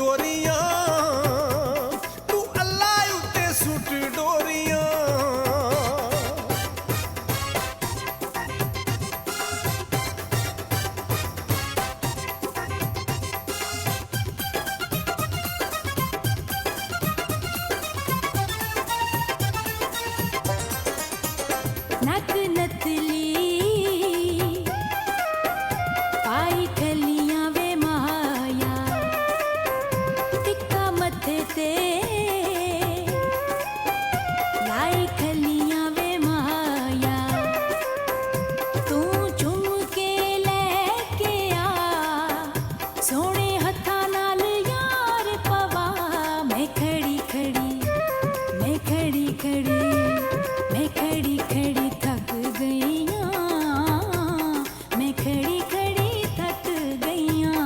डोरियां तू अल्लाह उत्ते सुट डोरियां। नक नतली पाई खलियां वे माया टिक्का मथे ते लाई खलियां वे माया तू चुम के लेके आ सोने हथा नाल यार पवा। मैं खड़ी खड़ी मैं खड़ी खड़ी मैं खड़ी खड़ी थक गईयां। मैं खड़ी खड़ी थक गईयां।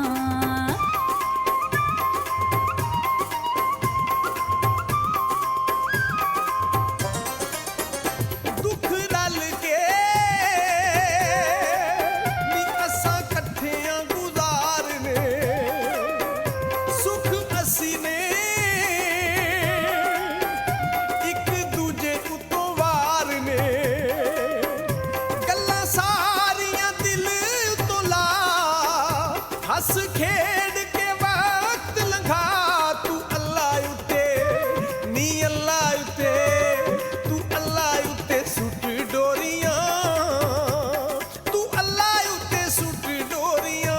दुख रल के नी असां कट्ठियां गुजारने सुख असी ने एक दूजे उतों वारने। गल्लां सारियां दिल तो ला हस खेड के वक्त लंघा। तू अल्लाह उत्ते नी अल्लाह उत्ते तू अल्लाह उत्ते सुट डोरियां तू अल्लाह उत्ते सुट डोरियां।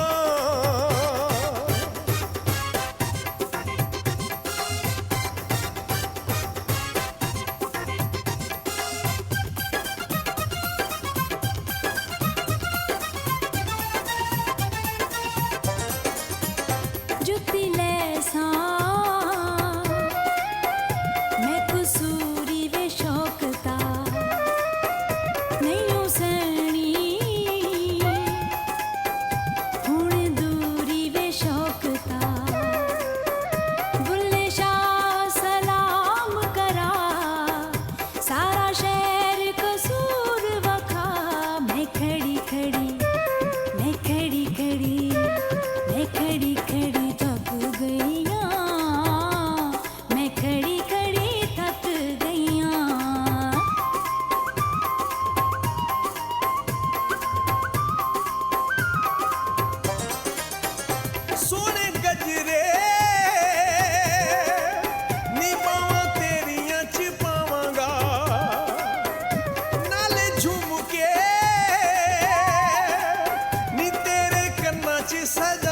जुत्ती लैसां मैं कसूरी वे शौकता नहीं सैनी हुण दूरी वे शौकता। बुल्ले शाह सलाम करा सारा शहर कसूर वखा। मैं खड़ी खड़ी मैं खड़ी खड़ी मैं खड़ी खड़ी थक गईयां। मैं खड़ी खड़ी थक गईयां। सोने गजरे नी पावां तेरियां च पावांगा नाले झुमके नी तेरे कन्नां च सजा।